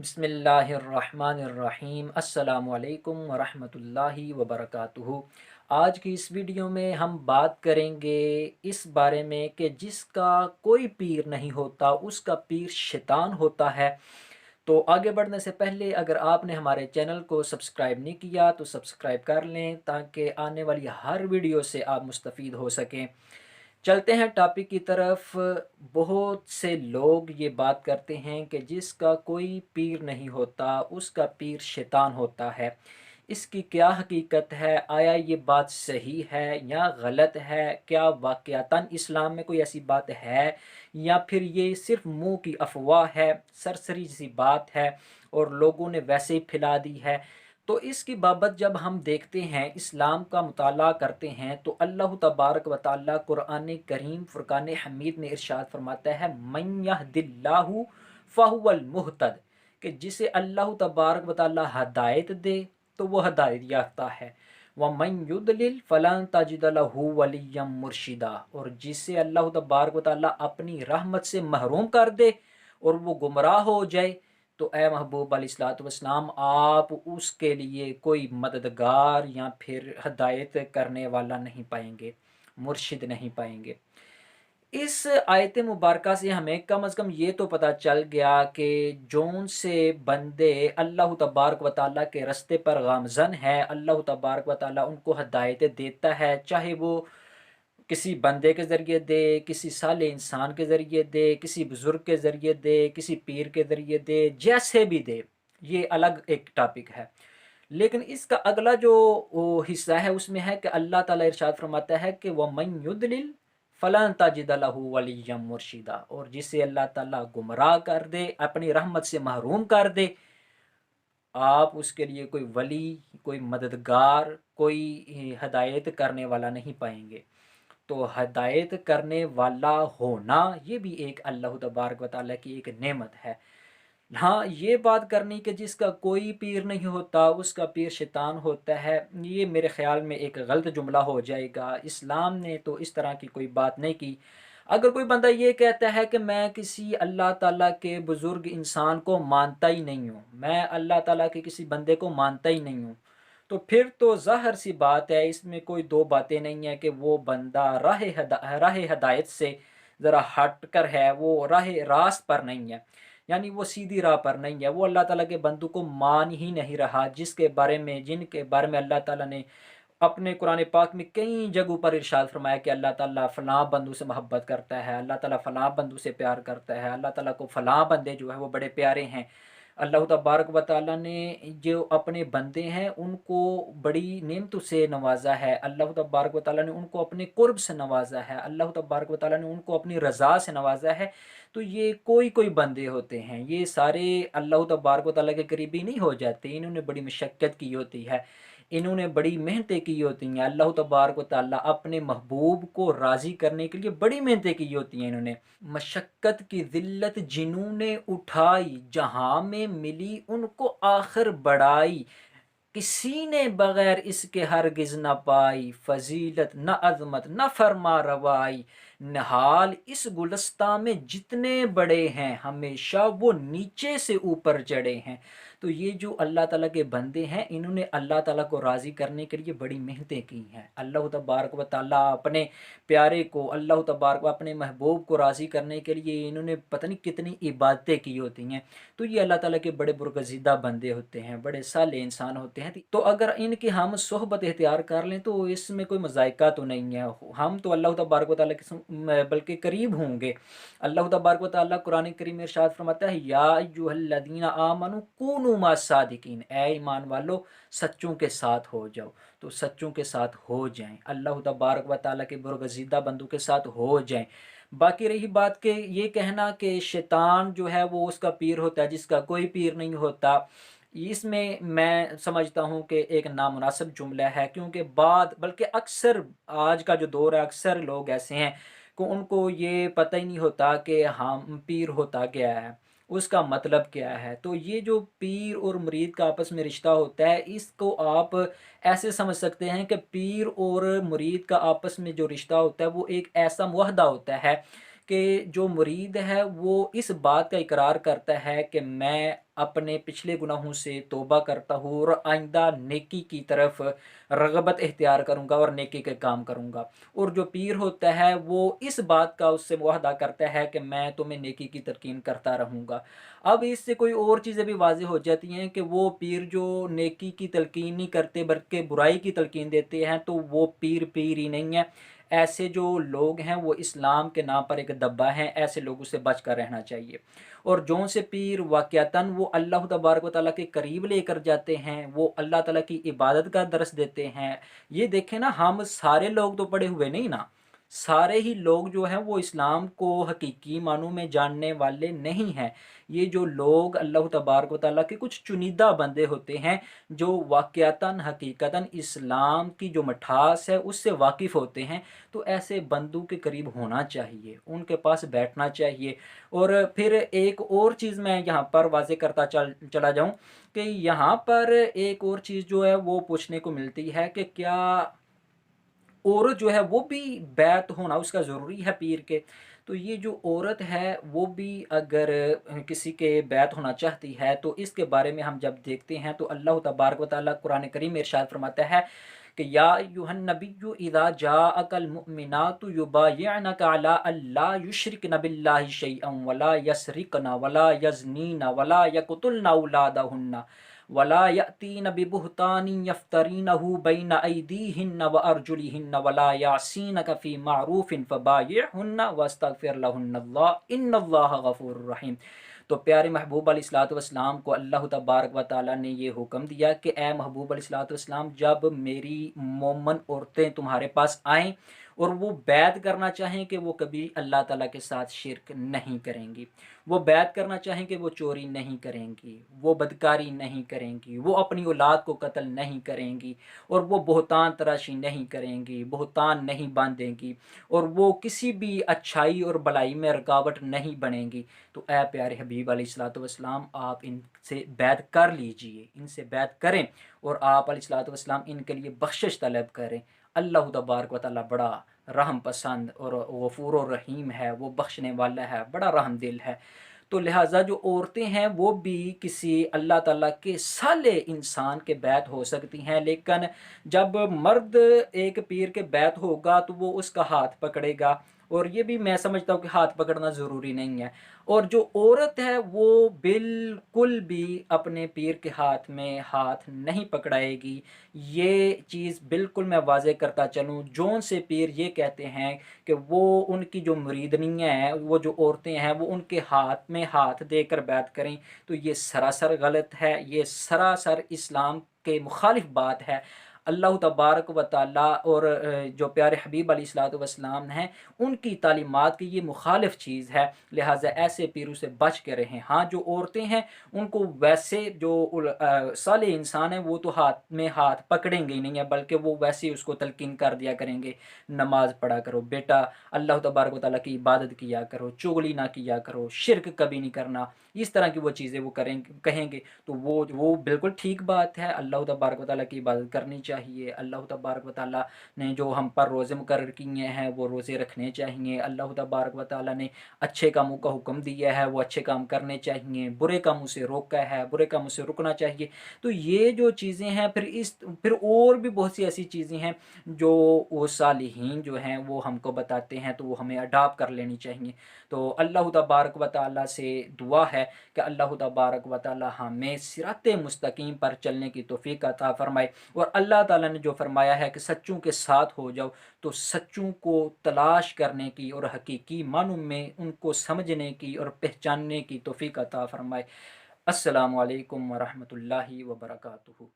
बिस्मिल्लाहिर्रहमानिर्रहीम अस्सलामु अलैकुम वरहमतुल्लाहि वबरकातुहू। आज की इस वीडियो में हम बात करेंगे इस बारे में कि जिसका कोई पीर नहीं होता उसका पीर शैतान होता है। तो आगे बढ़ने से पहले अगर आपने हमारे चैनल को सब्सक्राइब नहीं किया तो सब्सक्राइब कर लें ताकि आने वाली हर वीडियो से आप मुस्तफ़ीद हो सकें। चलते हैं टॉपिक की तरफ। बहुत से लोग ये बात करते हैं कि जिसका कोई पीर नहीं होता उसका पीर शैतान होता है। इसकी क्या हकीकत है? आया ये बात सही है या गलत है? क्या वाक़यातन इस्लाम में कोई ऐसी बात है या फिर ये सिर्फ मुंह की अफवाह है, सरसरी सी बात है और लोगों ने वैसे ही फैला दी है? तो इसकी बाबत जब हम देखते हैं, इस्लाम का मुताला करते हैं, तो अल्लाह तबारक व तआला कुरान करीम फुरकान हमीद में इरशाद फरमाता है, मन यहदिल्लाहु फहुवल मुहतद, कि जिसे अल्लाह तबारक व तआला हदायत दे तो वो हदायत याफ्ता है। व मन युदलिल फलन तजिद लहू वलियम मुर्शिदा, और जिसे अल्लाह तबारक व तआला अपनी रहमत से महरूम कर दे और वो गुमराह हो जाए, तो ए महबूब अलैहिस्सलाम आप उसके लिए कोई मददगार या फिर हदायत करने वाला नहीं पाएंगे, मुर्शिद नहीं पाएंगे। इस आयत मुबारका से हमें कम अज़ कम ये तो पता चल गया कि जौन से बंदे अल्लाह तबारक व तआला के रस्ते पर गामज़न है, अल्लाह तबारक व तआला उनको हदायत देता है, चाहे वो किसी बंदे के ज़रिए दे, किसी साले इंसान के ज़रिए दे, किसी बुज़ुर्ग के ज़रिए दे, किसी पीर के ज़रिए दे, जैसे भी दे, ये अलग एक टॉपिक है। लेकिन इसका अगला जो हिस्सा है उसमें है कि अल्लाह ताला इरशाद फरमाता है कि वमन युदलिल फलन तजिद लहू वलिय्यम मुर्शिदा, और जिसे अल्लाह ताला गुमराह कर दे, अपनी रहमत से महरूम कर दे, आप उसके लिए कोई वली, कोई मददगार, कोई हदायत करने वाला नहीं पाएंगे। तो हदायत करने वाला होना ये भी एक अल्लाह तबारक व तआला की एक नेमत है। हाँ, ये बात करनी कि जिसका कोई पीर नहीं होता उसका पीर शैतान होता है, ये मेरे ख़्याल में एक गलत जुमला हो जाएगा। इस्लाम ने तो इस तरह की कोई बात नहीं की। अगर कोई बंदा ये कहता है कि मैं किसी अल्लाह ताला के बुज़ुर्ग इंसान को मानता ही नहीं हूँ, मैं अल्लाह ताला के किसी बंदे को मानता ही नहीं हूँ, तो फिर तो ज़ाहिर सी बात है, इसमें कोई दो बातें नहीं है कि वो बंदा राह हदायत से ज़रा हट कर है, वो राह रास्त पर नहीं है, यानी वो सीधी राह पर नहीं है। वो अल्लाह ताला के बंदों को मान ही नहीं रहा, जिनके बारे में अल्लाह ताला ने अपने कुरान पाक में कई जगहों पर इरशाद फरमाया कि अल्लाह ताला फ़लाँ बंदों से मोहब्बत करता है, अल्लाह ताला फ़लाँ बंदों से प्यार करता है, अल्लाह ताला को फ़लाँ बंदे जो है वो बड़े प्यारे हैं। अल्लाह तबारक व तआला ने जो अपने बंदे हैं उनको बड़ी नेमतों से नवाजा है, अल्लाह तबारक व तआला ने उनको अपने कुर्ब से नवाजा है, अल्लाह तबारक व तआला ने उनको अपनी रज़ा से नवाजा है। तो ये कोई कोई बंदे होते हैं, ये सारे अल्लाह तबारक व तआला के करीबी नहीं हो जाते, इन्होंने बड़ी मशक्क़त की होती है, इन्होंने बड़ी मेहनतें की होती हैं। अल्लाह तबारक व तआला अपने महबूब को राज़ी करने के लिए बड़ी मेहनतें की होती हैं इन्होंने। मशक्क़त की ज़िल्लत जिन्होंने उठाई, जहाँ में मिली उनको आखिर बढ़ाई, किसी ने बगैर इसके हरगिज़ न पाई, फ़ज़ीलत न अज़मत न फ़रमा रवाई, निहाल इस गुलस्तां में जितने बड़े हैं हमेशा वो नीचे से ऊपर चढ़े हैं। तो ये जो अल्लाह ताला के बंदे हैं, इन्होंने अल्लाह ताला को राज़ी करने के लिए बड़ी मेहनतें की हैं। अल्लाह तबारक व तआला अपने प्यारे को, अल्लाह तबारक व अपने महबूब को राज़ी करने के लिए इन्होंने पता नहीं कितनी इबादतें की होती हैं। तो ये अल्लाह ताला के बड़े बुरगज़ीदा बंदे होते हैं, बड़े साले इंसान होते हैं। तो अगर इनकी हम सोहबत इख्तियार कर लें तो इसमें कोई मज़ायका तो नहीं है। हम तो अल्लाह तबारक व तआला के बल्कि करीब होंगे। अल्लाह तबारक व तआला कुरान करीम में इरशाद फरमाता है, या अय्युहल्लज़ीना आमनू कूनू मस्सादिकीन, ए ईमान वालो सच्चों के साथ हो जाओ। तो सच्चों के साथ हो जाएं, अल्लाह तबारक व तआला के बुरगज़ीदा बंदों के साथ हो जाएं। बाकी रही बात के ये कहना कि शैतान जो है वो उसका पीर होता है जिसका कोई पीर नहीं होता, इसमें मैं समझता हूँ कि एक नामुनासिब जुमला है, क्योंकि बाद बल्कि अक्सर आज का जो दौर है, अक्सर लोग ऐसे हैं कि उनको ये पता ही नहीं होता कि हम पीर होता क्या है, उसका मतलब क्या है। तो ये जो पीर और मुरीद का आपस में रिश्ता होता है, इसको आप ऐसे समझ सकते हैं कि पीर और मुरीद का आपस में जो रिश्ता होता है वो एक ऐसा मुआहदा होता है कि जो मुरीद है वो इस बात का इकरार करता है कि मैं अपने पिछले गुनाहों से तौबा करता हूँ और आइंदा नेकी की तरफ रग़बत इख्तियार करूँगा और नेकी के काम करूँगा। और जो पीर होता है वो इस बात का उससे मुआहदा करता है कि मैं तुम्हें नेकी की तलकीन करता रहूँगा। अब इससे कोई और चीज़ें भी वाज़ेह हो जाती हैं कि वो पीर जो नेकी की तलकीन नहीं करते बल्कि बुराई की तलकीन देते हैं, तो वो पीर ही नहीं है। ऐसे जो लोग हैं वो इस्लाम के नाम पर एक दब्बा हैं, ऐसे लोगों से बच कर रहना चाहिए। और जौन से पीर वाक़यातन वो अल्लाह तबारक व तआला के करीब लेकर जाते हैं, वो अल्लाह ताला की इबादत का दर्स देते हैं। ये देखें ना, हम सारे लोग तो पढ़े हुए नहीं ना, सारे ही लोग जो हैं वो इस्लाम को हकीकी मानों में जानने वाले नहीं हैं। ये जो लोग अल्लाह तबारक व तआला के कुछ चुनिंदा बंदे होते हैं जो वाक़यातन हकीकतन इस्लाम की जो मिठास है उससे वाकिफ़ होते हैं, तो ऐसे बंदों के करीब होना चाहिए, उनके पास बैठना चाहिए। और फिर एक और चीज़ मैं यहाँ पर वाज़ेह करता चला जाऊँ कि यहाँ पर एक और चीज़ जो है वो पूछने को मिलती है कि क्या औरत जो है वो भी बैत होना उसका ज़रूरी है पीर के? तो ये जो औरत है वो भी अगर किसी के बैत होना चाहती है, तो इसके बारे में हम जब देखते हैं तो अल्लाह तबारक व तआला कुरान करीम में इरशाद फरमाता है कि या अय्युहन नबिय्यु इज़ा जाअकल मुअमिनातु युबायिअनका अला अल्ला युशरिकन बिल्लाहि शैअन वला यसरिकन वला यज़नीन वला यक़तुलन औलादहुन्ना वला यअतीन बिबुहतानि यफ्तरीनहु बैन अयदीहिन्न व अर्जुलिहिन्न वला यासीनक फी मारूफिन फबायिअहुन्ना वस्तगफिर लहुन्नल्लाह इन्नल्लाह गफूरुर रहीम। तो प्यारे महबूब अलैहिस्सलातु वस्सलाम को अल्लाह तबारक व तआला ने ये हुक्म दिया कि ए महबूब अलैहिस्सलातु वस्सलाम, जब मेरी मोमन औरतें तुम्हारे पास आएँ और वो बैत करना चाहें कि वो कभी अल्लाह ताला के साथ शिरक नहीं करेंगी, वो बैत करना चाहें कि वो चोरी नहीं करेंगी, वो बदकारी नहीं करेंगी, वो अपनी औलाद को कत्ल नहीं करेंगी, और वो बहतान तराशी नहीं करेंगी, बहतान नहीं बांधेंगी, और वो किसी भी अच्छाई और भलाई में रुकावट नहीं बनेंगी, तो ए प्यारे हबीब अलैहिस्सलातु वस्सलाम, आप इनसे बैत कर लीजिए, इनसे बैत करें और आप अलैहिस्सलातु वस्सलाम इनके लिए बख्शिश तलब करें। अल्लाह तबारक व तआला बड़ा रहम पसंद और गफूर और रहीम है, वो बख्शने वाला है, बड़ा रहम दिल है। तो लिहाजा जो औरतें हैं वो भी किसी अल्लाह ताला के साले इंसान के बैत हो सकती हैं, लेकिन जब मर्द एक पीर के बैत होगा तो वो उसका हाथ पकड़ेगा, और ये भी मैं समझता हूँ कि हाथ पकड़ना ज़रूरी नहीं है। और जो औरत है वो बिल्कुल भी अपने पीर के हाथ में हाथ नहीं पकड़ाएगी। ये चीज़ बिल्कुल मैं वाज़ेह करता चलूँ, जौन से पीर ये कहते हैं कि वो उनकी जो मुरीदनियाँ हैं, वो जो औरतें हैं वो उनके हाथ में हाथ देकर बैत करें, तो ये सरासर गलत है, ये सरासर इस्लाम के मुखालिफ बात है। अल्लाह तबारक व तआला और जो प्यारे हबीब अलैहिस्सलातु वस्सलाम हैं उनकी तालीमात की ये मुखालिफ चीज़ है, लिहाजा ऐसे पीरों से बच के रहें। हाँ, जो औरतें हैं उनको वैसे जो साले इंसान हैं वो तो हाथ में हाथ पकड़ेंगे ही नहीं है, बल्कि वो वैसे ही उसको तलकीन कर दिया करेंगे, नमाज पढ़ा करो बेटा, अल्लाह तबारक व तआला की इबादत किया करो, चुगली ना किया करो, शिरक कभी नहीं करना, इस तरह की वो चीज़ें वो करेंगे कहेंगे, तो वो बिल्कुल ठीक बात है। अल्लाह तबारक व तआला की इबादत करनी चाहिए। अल्लाह तबारक व तआला ने जो हम पर रोज़े मुकर्रर किए हैं वो रोज़े रखने चाहिए। अल्लाह तबारक व तआला ने अच्छे कामों का हुक्म दिया है, वो अच्छे काम करने चाहिए, बुरे कामों से रोका है, बुरे कामों से रुकना चाहिए। तो ये जो चीज़ें हैं, फिर और भी बहुत सी ऐसी चीज़ें हैं जो वो सालिहीन जो हैं वो हमको बताते हैं, तो वो हमें अडॉप्ट कर लेनी चाहिए। तो अल्लाह तबारक व तआला से दुआ है कि अल्लाह तबारक व तआला हमें सिराते मुस्तकीम पर चलने की तौफीक अता फ़रमाए, और अल्लाह ताला ने जो फ़रमाया है कि सच्चों के साथ हो जाओ, तो सच्चों को तलाश करने की और हकीकी मानों में उनको समझने की और पहचानने की तौफीक अता फ़रमाए। अस्सलामु अलैकुम व रहमतुल्लाहि व बरकातुहू।